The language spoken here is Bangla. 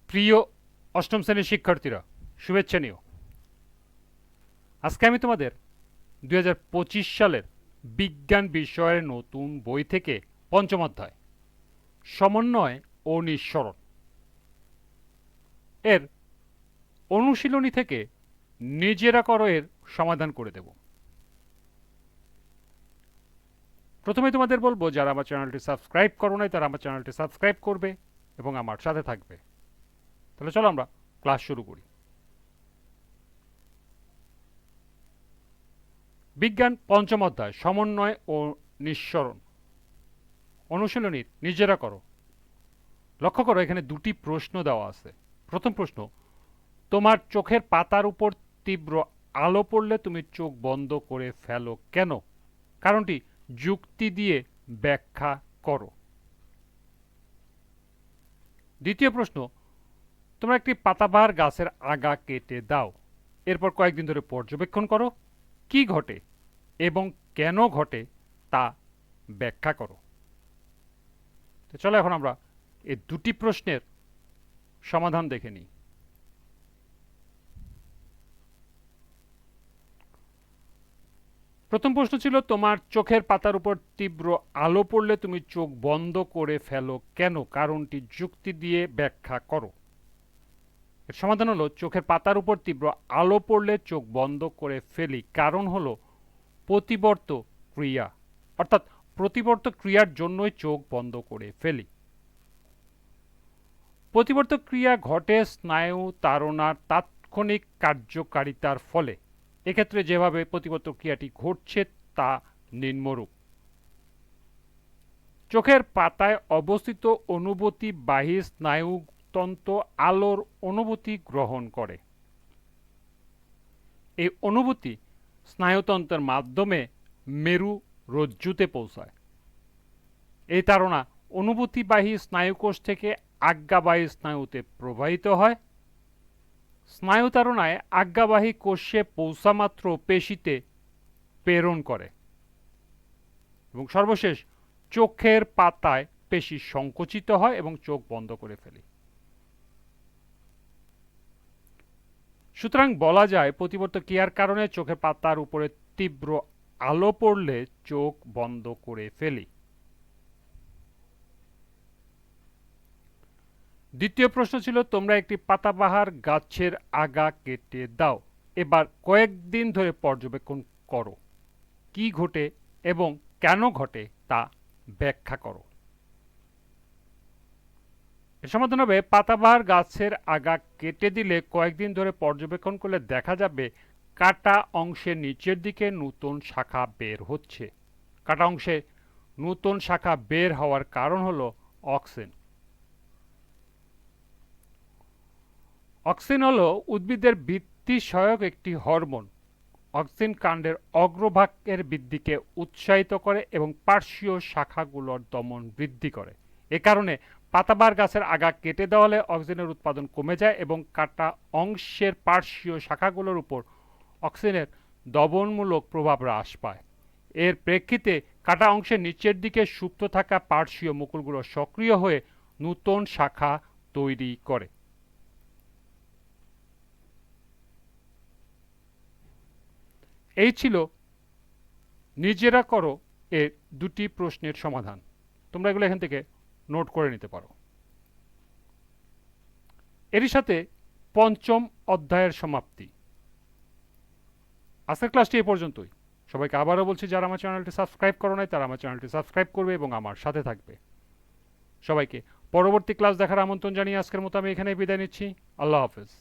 প্রিয় অষ্টম শ্রেণীর শিক্ষার্থীরা, শুভেচ্ছা নিও। আজকে আমি তোমাদের 2025 সালের বিজ্ঞান বিষয়ের নতুন বই থেকে পঞ্চম অধ্যায় সমন্বয় ও নিঃসরণ এর অনুশীলনী থেকে নিজেরা করো এর সমাধান করে দেব। প্রথমে তোমাদের বলবো, যারা আমার চ্যানেলটি সাবস্ক্রাইব করো নাই তারা আমার চ্যানেলটি সাবস্ক্রাইব করবে এবং আমার সাথে থাকবে। তাহলে চলো আমরা ক্লাস শুরু করি। বিজ্ঞান পঞ্চম অধ্যায় সমন্বয় ও নিঃসরণ অনুশীলনীর নিজেরা করো। লক্ষ্য করো, এখানে দুটি প্রশ্ন দেওয়া আছে। প্রথম প্রশ্ন, তোমার চোখের পাতার উপর তীব্র আলো পড়লে তুমি চোখ বন্ধ করে ফেলো কেন? কারণটি যুক্তি দিয়ে ব্যাখ্যা করো। দ্বিতীয় প্রশ্ন, তোমরা একটি পাতাবাহার গাছের আগা কেটে দাও, এরপর কয়েকদিন ধরে পর্যবেক্ষণ করো, কি ঘটে এবং কেন ঘটে তা ব্যাখ্যা করো। তো চলো এখন আমরা এই দুটি প্রশ্নের সমাধান দেখে নিই। প্রথম প্রশ্ন ছিল, তোমার চোখের পাতার উপর তীব্র আলো পড়লে তুমি চোখ বন্ধ করে ফেলো কেন? কারণটি যুক্তি দিয়ে ব্যাখ্যা করো। এর সমাধান হলো, চোখের পাতার উপর তীব্র আলো পড়লে চোখ বন্ধ করে ফেলি কারণ হলো প্রতিবর্ত ক্রিয়া, অর্থাৎ প্রতিবর্ত ক্রিয়ার জন্যই চোখ বন্ধ করে ফেলি। প্রতিবর্ত ক্রিয়া ঘটে স্নায়ু তাড়নার তাৎক্ষণিক কার্যকারিতার ফলে। এক্ষেত্রে যেভাবে প্রতিবর্ত ক্রিয়াটি ঘটছে তা নিম্নরূপ। চোখের পাতায় অবস্থিত অনুভূতিবাহী স্নায়ুতন্ত্র আলোর অনুভূতি গ্রহণ করে। এই অনুভূতি স্নায়ুতন্ত্রের মাধ্যমে মেরু রজ্জুতে পৌঁছায়। এই তাড়না অনুভূতিবাহী স্নায়ুকোষ থেকে আজ্ঞাবাহী স্নায়ুতে প্রবাহিত হয়। স্নায়ুতাড়নায় আজ্ঞাবাহী কোষে পৌঁছামাত্র পেশিতে প্রেরণ করে এবং সর্বশেষ চোখের পাতায় পেশি সংকুচিত হয় এবং চোখ বন্ধ করে ফেলে। সুতরাং বলা যায়, প্রতিবর্ত ক্রিয়ার কারণে চোখের পাতার উপরে তীব্র আলো পড়লে চোখ বন্ধ করে ফেলি। দ্বিতীয় প্রশ্ন ছিল, তোমরা একটি পাতাবাহার গাছের আগা কেটে দাও, এবার কয়েকদিন ধরে পর্যবেক্ষণ করো, কি ঘটে এবং কেন ঘটে তা ব্যাখ্যা করো। এর সমাধান হবে, পাতাবাহার গাছের আগা কেটে দিলে কয়েকদিন ধরে পর্যবেক্ষণ করলে দেখা যাবে কাটা অংশের নিচের দিকে নতুন শাখা বের হচ্ছে। কাটা অংশে নতুন শাখা বের হওয়ার কারণ হলো অক্সিন। অক্সিন হলো উদ্ভিদের বৃদ্ধি সহায়ক একটি হরমোন। অক্সিন কাণ্ডের অগ্রভাগের বৃদ্ধিকে উৎসাহিত করে এবং পার্শ্বীয় শাখাগুলোর দমন বৃদ্ধি করে। এ কারণে পাতাবাহার গাছের আগা কেটে দেওয়া হলে অক্সিজেনের উৎপাদন কমে যায় এবং কাটা অংশের পার্শ্বীয় শাখাগুলোর উপর অক্সিজেনের দমনমূলক প্রভাব হ্রাস পায়। এর প্রেক্ষিতে কাটা অংশের নিচের দিকে সুপ্ত থাকা পার্শ্বীয় মুকুলগুলো সক্রিয় হয়ে নতুন শাখা তৈরি করে। এই ছিল নিজেরা করো এর দুটি প্রশ্নের সমাধান। তোমরা এগুলো এখান থেকে নোট করে নিতে পারো। এরই সাথে পঞ্চম অধ্যায়ের সমাপ্তি। আজকের ক্লাসটি এই পর্যন্তই। সবাইকে আবারও বলছি, যারা আমার চ্যানেলটি সাবস্ক্রাইব করো নাই তারা আমার চ্যানেলটি সাবস্ক্রাইব করবে এবং আমার সাথে থাকবে। সবাইকে পরবর্তী ক্লাস দেখার আমন্ত্রণ জানিয়ে আজকের মতো আমি এখানে বিদায় নিচ্ছি। আল্লাহ হাফেজ।